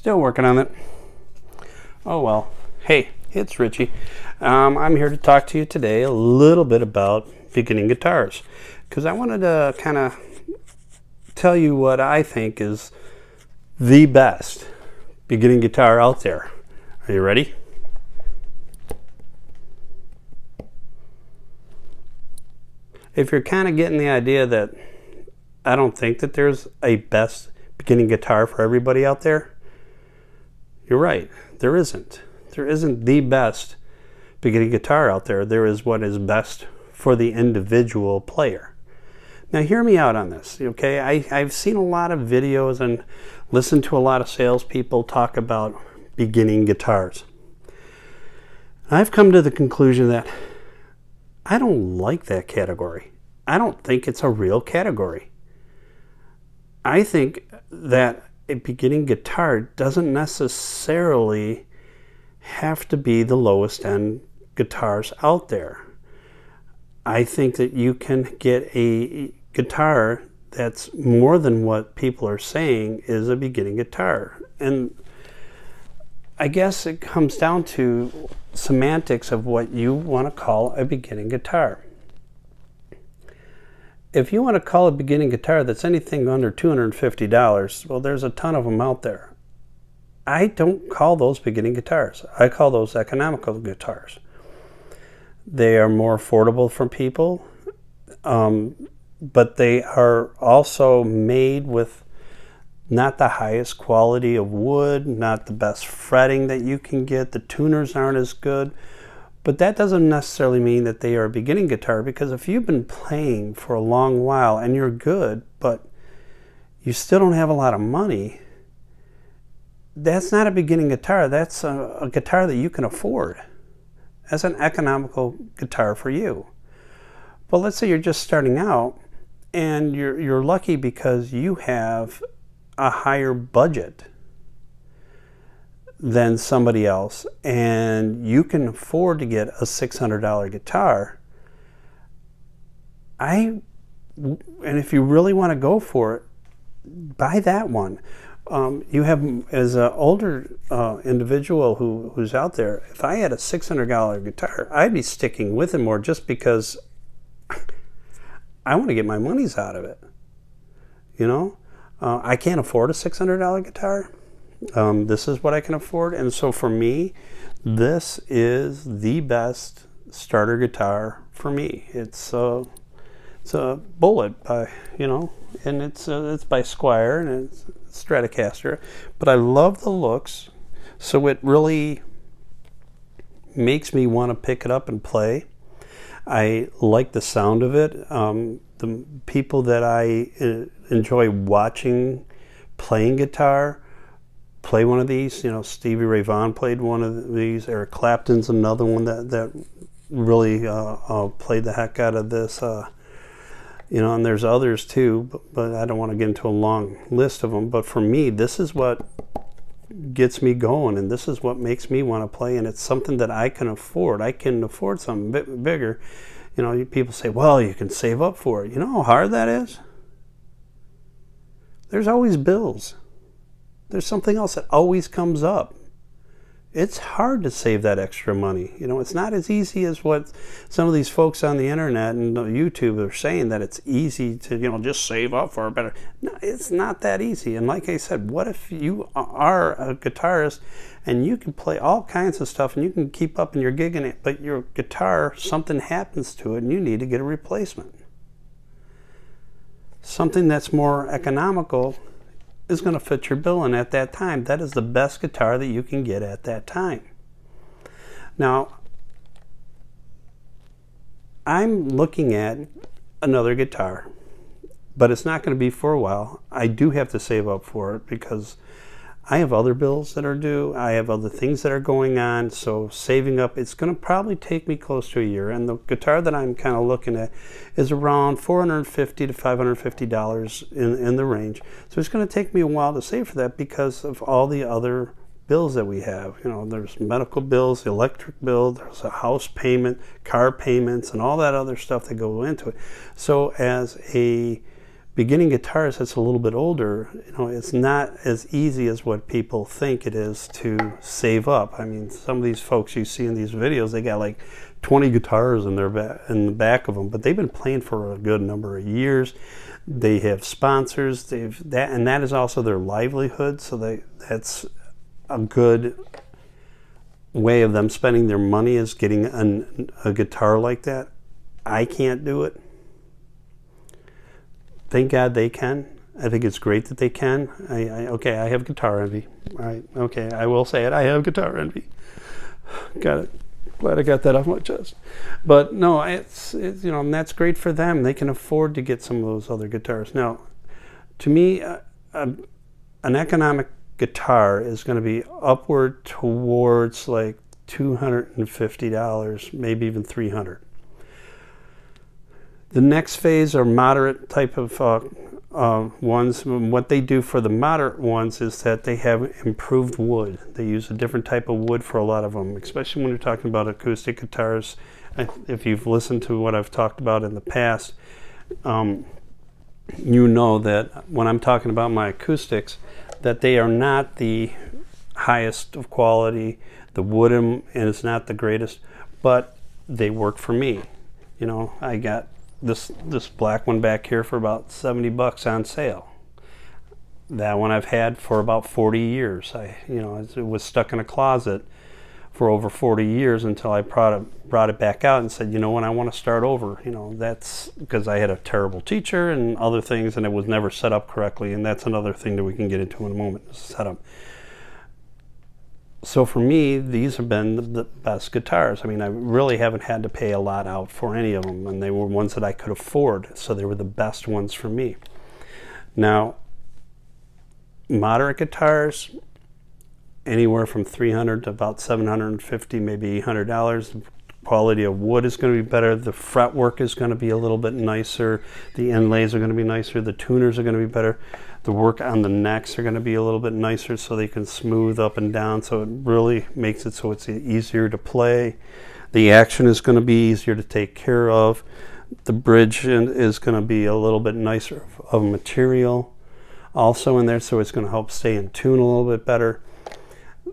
Still working on it. Oh well. Hey, it's Richie. I'm here to talk to you today a little bit about beginning guitars, because I wanted to kind of tell you what I think is the best beginning guitar out there. Are you ready? If you're kind of getting the idea that I don't think that there's a best beginning guitar for everybody out there, you're right. There isn't. There isn't the best beginning guitar out there. There is what is best for the individual player. Now hear me out on this, okay? I've seen a lot of videos and listened to a lot of salespeople talk about beginning guitars. I've come to the conclusion that I don't like that category. I don't think it's a real category. I think that a beginning guitar doesn't necessarily have to be the lowest end guitars out there. I think that you can get a guitar that's more than what people are saying is a beginning guitar. And I guess it comes down to semantics of what you want to call a beginning guitar. If you want to call a beginning guitar that's anything under $250, well, there's a ton of them out there. I don't call those beginning guitars. I call those economical guitars. They are more affordable for people, but they are also made with not the highest quality of wood, not the best fretting that you can get. The tuners aren't as good. But that doesn't necessarily mean that they are a beginning guitar, because if you've been playing for a long while and you're good, but you still don't have a lot of money, that's not a beginning guitar. That's a guitar that you can afford. That's an economical guitar for you. But let's say you're just starting out and you're lucky because you have a higher budget than somebody else, and you can afford to get a $600 guitar. And if you really want to go for it, buy that one. You have, as an older individual who's out there, if I had a $600 guitar, I'd be sticking with it more, just because I want to get my money's out of it. You know, I can't afford a $600 guitar. This is what I can afford, and so for me, this is the best starter guitar for me. It's a Bullet by, and it's by Squire, and it's Stratocaster, but I love the looks, so it really makes me want to pick it up and play. I like the sound of it. The people that I enjoy watching playing guitar play one of these. Stevie Ray Vaughan played one of these. Eric Clapton's another one that really played the heck out of this. And there's others too, but I don't want to get into a long list of them. But for me, this is what gets me going, and this is what makes me want to play, and it's something that I can afford. I can afford something bit bigger. People say, well, you can save up for it. You know how hard that is? There's always bills. There's something else that always comes up. It's hard to save that extra money. It's not as easy as what some of these folks on the internet and YouTube are saying, that it's easy to, just save up for it better. No, it's not that easy. And like I said, what if you are a guitarist and you can play all kinds of stuff and you can keep up and you're gigging it, but your guitar, something happens to it and you need to get a replacement. Something that's more economical is going to fit your bill, and at that time, that is the best guitar that you can get at that time. Now, I'm looking at another guitar, but it's not going to be for a while. I do have to save up for it because I have other bills that are due. I have other things that are going on, so saving up, it's going to probably take me close to a year. And the guitar that I'm kind of looking at is around $450 to $550 in the range. So it's going to take me a while to save for that because of all the other bills that we have. There's medical bills, the electric bill, there's a house payment, car payments, and all that other stuff that go into it. So as a beginning guitarist that's a little bit older, it's not as easy as what people think it is to save up. I mean, some of these folks you see in these videos, they got like 20 guitars in the back of them, but they've been playing for a good number of years. They have sponsors. And that is also their livelihood. So that's a good way of them spending their money, is getting a guitar like that. I can't do it. Thank God they can. I think it's great that they can. Okay, I have guitar envy. All right, okay, I will say it. I have guitar envy. Got it. Glad I got that off my chest. But no, it's and that's great for them. They can afford to get some of those other guitars. Now, to me, an economic guitar is going to be upward towards like $250, maybe even $300. The next phase are moderate type of ones. What they do for the moderate ones is that they have improved wood. They use a different type of wood for a lot of them, especially when you're talking about acoustic guitars. If you've listened to what I've talked about in the past, you know that when I'm talking about my acoustics, that they are not the highest of quality. The wood is not the greatest, but they work for me. I got this black one back here for about 70 bucks on sale. That one I've had for about 40 years. It was stuck in a closet for over 40 years until I brought it back out and said, when I want to start over. That's because I had a terrible teacher and other things, and it was never set up correctly, and that's another thing that we can get into in a moment, setup. So for me, these have been the best guitars. I mean, I really haven't had to pay a lot out for any of them, and they were ones that I could afford, so they were the best ones for me. Now, moderate guitars, anywhere from $300 to about $750, maybe $800. The quality of wood is going to be better. The fretwork is going to be a little bit nicer. The inlays are going to be nicer. The tuners are going to be better. The work on the necks are going to be a little bit nicer, so they can smooth up and down, so it really makes it so it's easier to play. The action is going to be easier to take care of. The bridge is going to be a little bit nicer of material also in there, so it's going to help stay in tune a little bit better.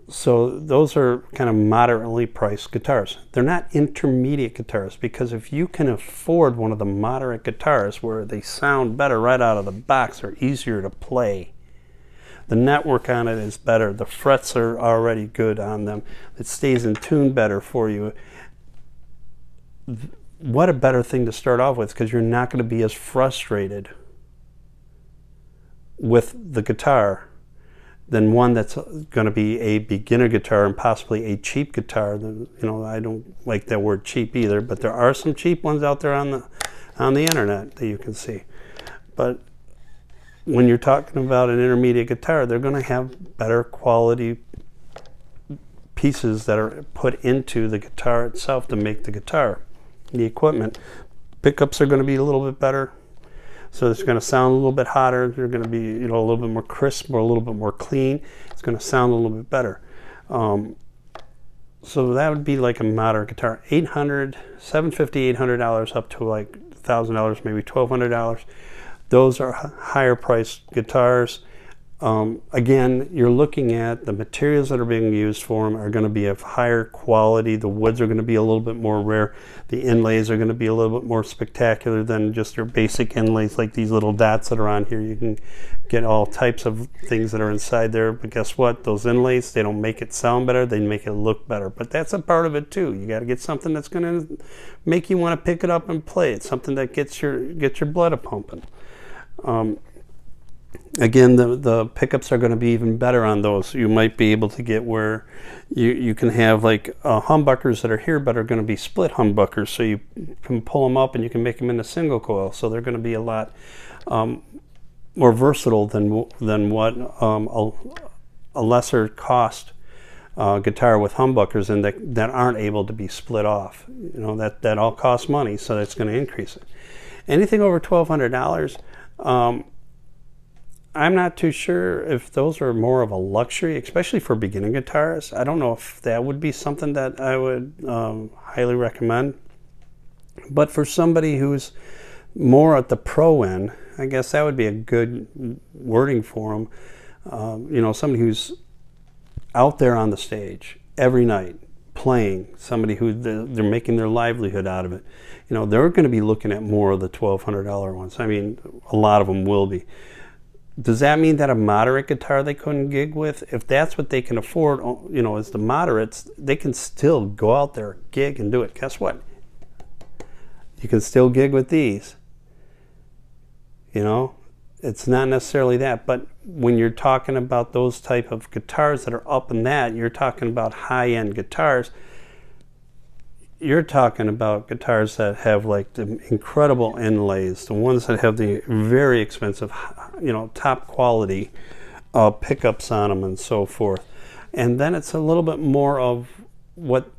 So those are kind of moderately priced guitars. They're not intermediate guitars, because if you can afford one of the moderate guitars where they sound better right out of the box, or easier to play, the network on it is better, the frets are already good on them, it stays in tune better for you. What a better thing to start off with, because you're not going to be as frustrated with the guitar than one that's going to be a beginner guitar and possibly a cheap guitar. I don't like that word cheap either, but there are some cheap ones out there on the internet that you can see. But when you're talking about an intermediate guitar, they're going to have better quality pieces that are put into the guitar itself to make the guitar. The equipment, pickups are going to be a little bit better. So it's going to sound a little bit hotter. They're going to be, a little bit more crisp or a little bit more clean. It's going to sound a little bit better. So that would be like a moderate guitar. $750, $800 up to like $1,000, maybe $1,200. Those are higher priced guitars. Again, you're looking at the materials that are being used for them are going to be of higher quality. The woods are going to be a little bit more rare. The inlays are going to be a little bit more spectacular than just your basic inlays, like these little dots that are on here. You can get all types of things that are inside there, but guess what? Those inlays, they don't make it sound better, they make it look better. But that's a part of it too. You got to get something that's going to make you want to pick it up and play it, something that gets your blood a-pumping. Again, the pickups are going to be even better on those. You might be able to get where you can have like humbuckers that are here, but are going to be split humbuckers, so you can pull them up and you can make them into single coil. So they're going to be a lot more versatile than what a lesser cost guitar with humbuckers and that aren't able to be split off. That all costs money, so that's going to increase it. Anything over $1,200. I'm not too sure if those are more of a luxury, especially for beginning guitarists. I don't know if that would be something that I would highly recommend. But for somebody who's more at the pro end, I guess that would be a good wording for them. You know, somebody who's out there on the stage every night playing, somebody who they're making their livelihood out of it. You know, they're going to be looking at more of the $1,200 ones. I mean, a lot of them will be. Does that mean that a moderate guitar they couldn't gig with? If that's what they can afford, you know, as the moderates, they can still go out there, gig, and do it. Guess what? You can still gig with these. You know, it's not necessarily that. But when you're talking about those type of guitars that are up in that, you're talking about high-end guitars. You're talking about guitars that have like the incredible inlays, the ones that have the very expensive, you know, top quality pickups on them and so forth. And then it's a little bit more of what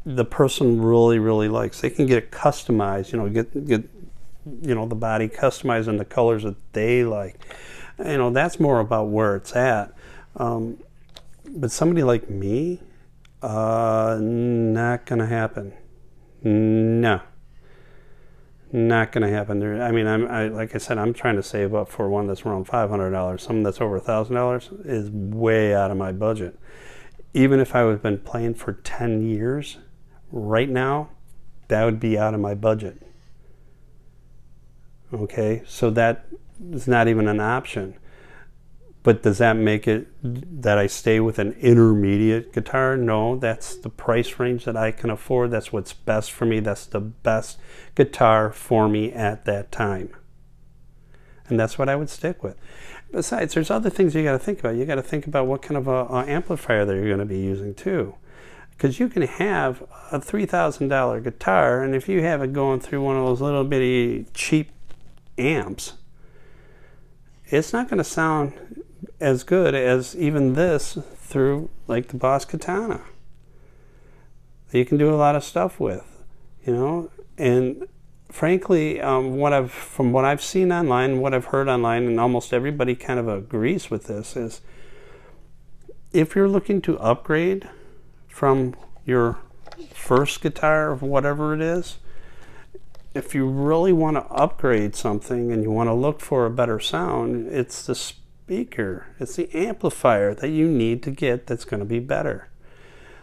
the person really likes. They can get it customized, you know, get you know, the body customized in the colors that they like. You know, that's more about where it's at. But somebody like me, not gonna happen. No, not gonna happen. I mean, like I said, I'm trying to save up for one that's around $500. Something that's over $1,000 is way out of my budget. Even if I would have been playing for 10 years, right now, that would be out of my budget. Okay, so that is not even an option. But does that make it that I stay with an intermediate guitar? No, that's the price range that I can afford. That's what's best for me. That's the best guitar for me at that time. And that's what I would stick with. Besides, there's other things you got to think about. You got to think about what kind of a amplifier that you're going to be using too. Because you can have a $3,000 guitar, and if you have it going through one of those little bitty cheap amps, it's not going to sound as good as even this through like the Boss Katana. You can do a lot of stuff with, you know. And frankly, from what I've seen online, what I've heard online, and almost everybody kind of agrees with this, is if you're looking to upgrade from your first guitar, whatever it is, if you really want to upgrade something and you want to look for a better sound, it's the speaker, it's the amplifier that you need to get that's going to be better.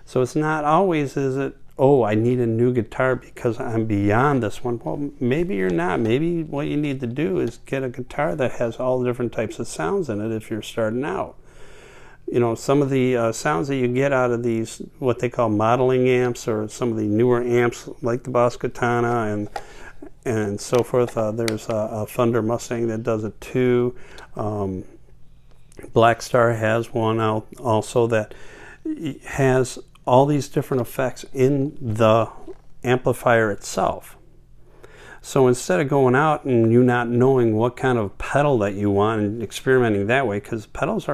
So it's not always, is it, oh, I need a new guitar because I'm beyond this one. Well, maybe you're not. Maybe what you need to do is get a guitar that has all the different types of sounds in it if you're starting out. You know, some of the sounds that you get out of these, what they call modeling amps, or some of the newer amps like the Boss Katana and so forth. There's a Thunder Mustang that does it too. Black Star has one out also that has all these different effects in the amplifier itself. So instead of going out and you not knowing what kind of pedal that you want and experimenting that way, because pedals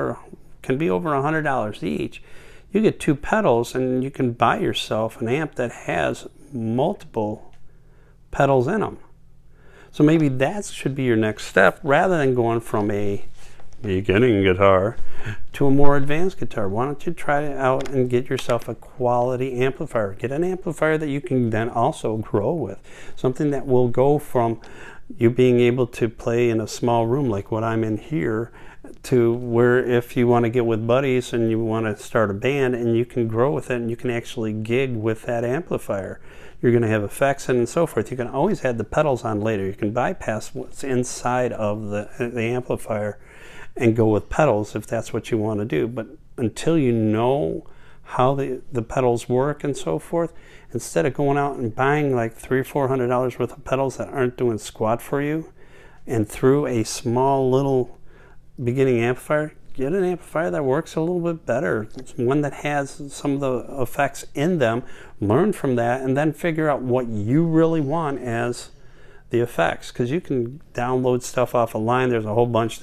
can be over $100 each, you get 2 pedals and you can buy yourself an amp that has multiple pedals in them. So maybe that should be your next step, rather than going from a beginning guitar to a more advanced guitar. Why don't you try it out and get yourself a quality amplifier? Get an amplifier that you can then also grow with. Something that will go from you being able to play in a small room like what I'm in here, to where if you want to get with buddies and you want to start a band, and you can grow with it and you can actually gig with that amplifier. You're going to have effects and so forth. You can always add the pedals on later. You can bypass what's inside of the amplifier and go with pedals if that's what you want to do. But until you know how the pedals work and so forth, instead of going out and buying like $300 or $400 worth of pedals that aren't doing squat for you, and through a small little beginning amplifier, get an amplifier that works a little bit better. It's one that has some of the effects in them. Learn from that and then figure out what you really want as the effects, because you can download stuff off online. There's a whole bunch of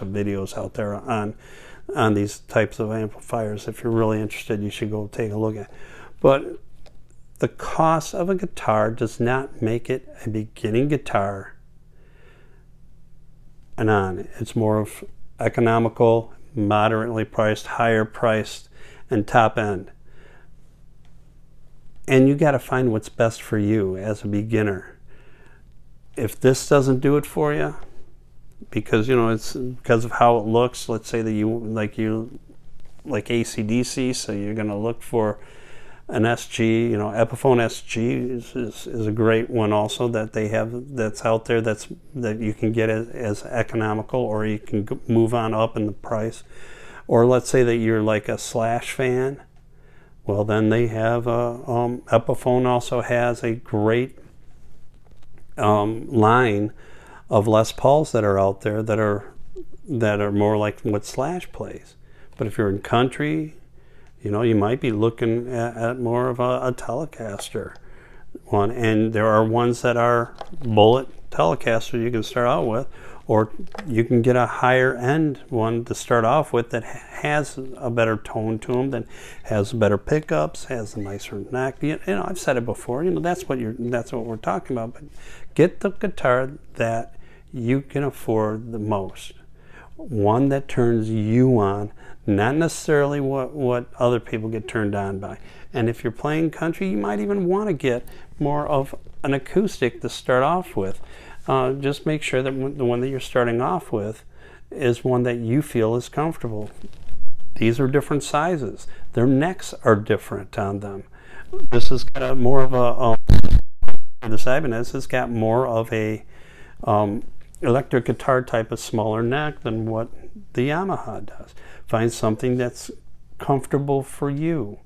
videos out there on these types of amplifiers. If you're really interested, you should go take a look at. But the cost of a guitar does not make it a beginning guitar and on. It's more of economical, moderately priced, higher priced, and top end. And you got to find what's best for you as a beginner. If this doesn't do it for you, because, you know, it's because of how it looks. Let's say that you like AC/DC, so you're going to look for an SG. You know, Epiphone SG is a great one also that they have, that's out there, that you can get as economical, or you can move on up in the price. Or let's say that you're like a Slash fan. Well, then they have Epiphone also has a great line of Les Pauls that are out there that are more like what Slash plays. But if you're in country, you know, you might be looking at more of a Telecaster one. And there are ones that are bullet Telecaster you can start out with, or you can get a higher end one to start off with that has a better tone to them, that has better pickups, has a nicer neck. You know, I've said it before. You know, that's what we're talking about. But get the guitar that you can afford the most, one that turns you on, not necessarily what other people get turned on by. And if you're playing country, you might even want to get more of an acoustic to start off with. Just make sure that the one that you're starting off with is one that you feel is comfortable. These are different sizes. Their necks are different on them. This has got more of this Ibanez has got more of a electric guitar type of smaller neck than what the Yamaha does. Find something that's comfortable for you,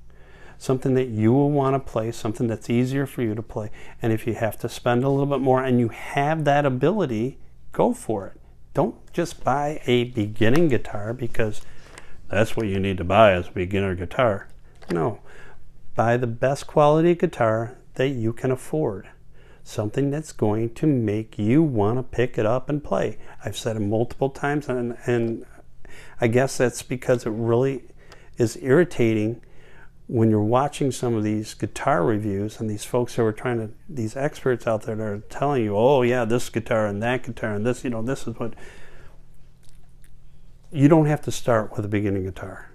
something that you will want to play, something that's easier for you to play. And if you have to spend a little bit more and you have that ability, go for it. Don't just buy a beginning guitar because that's what you need to buy as a beginner guitar. No, buy the best quality guitar that you can afford. Something that's going to make you want to pick it up and play. I've said it multiple times, and I guess that's because it really is irritating when you're watching some of these guitar reviews and these folks who are these experts out there that are telling you, oh yeah, this guitar and that guitar and this, you know, this is what. You don't have to start with a beginning guitar,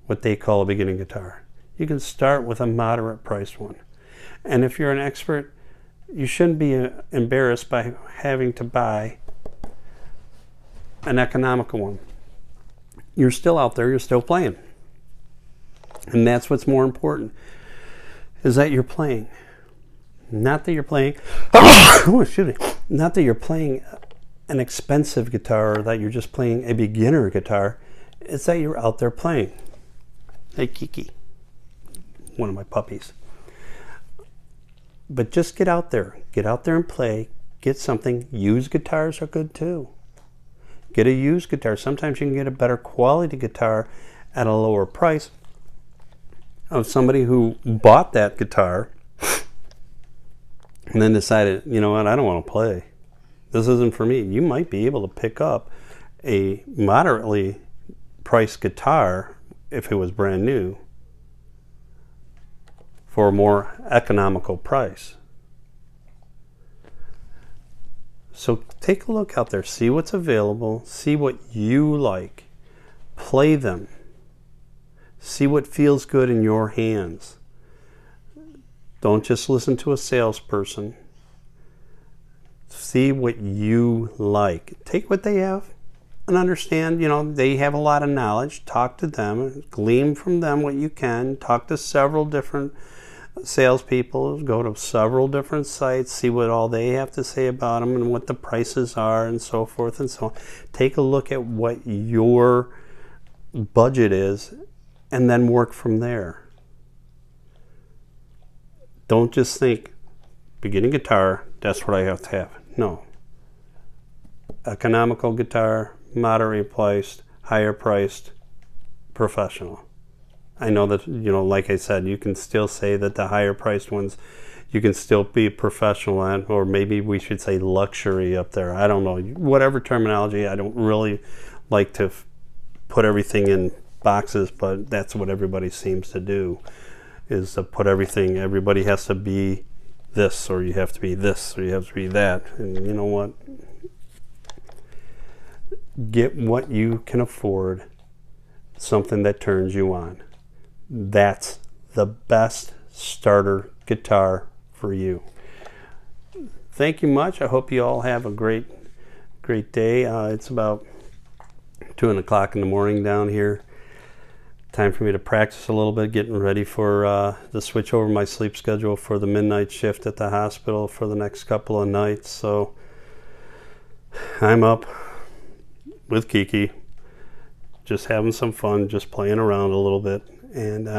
what they call a beginning guitar. You can start with a moderate priced one. And if you're an expert, you shouldn't be embarrassed by having to buy an economical one. You're still out there, you're still playing. And that's what's more important, is that you're playing. Not that you're playing, oh, excuse me, not that you're playing an expensive guitar, or that you're just playing a beginner guitar. It's that you're out there playing. Hey, Kiki, one of my puppies. But just get out there and play. Get something. Used guitars are good too. Get a used guitar. Sometimes you can get a better quality guitar at a lower price of somebody who bought that guitar and then decided, you know what, I don't want to play. This isn't for me. You might be able to pick up a moderately priced guitar if it was brand new for a more economical price. So take a look out there, see what's available, see what you like, play them, see what feels good in your hands. Don't just listen to a salesperson. See what you like. Take what they have and understand, you know, they have a lot of knowledge. Talk to them, glean from them what you can. Talk to several different salespeople, go to several different sites, see what all they have to say about them and what the prices are and so forth and so on. Take a look at what your budget is and then work from there. Don't just think, beginning guitar, that's what I have to have. No. Economical guitar, moderately priced, higher priced, professional. I know that, you know, like I said, you can still say that the higher priced ones, you can still be professional at, or maybe we should say luxury up there. I don't know. Whatever terminology, I don't really like to put everything in boxes, but that's what everybody seems to do, is to put everything, everybody has to be this, or you have to be this, or you have to be that. And you know what? Get what you can afford, something that turns you on. That's the best starter guitar for you. Thank you much. I hope you all have a great great day. It's about 2 o'clock in the morning down here. Time for me to practice a little bit, getting ready for to switch over my sleep schedule for the midnight shift at the hospital for the next couple of nights. So I'm up with Kiki, just having some fun, just playing around a little bit, and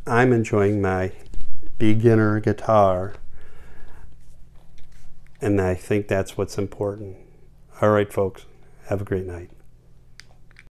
I'm enjoying my beginner guitar, and I think that's what's important. All right, folks, have a great night.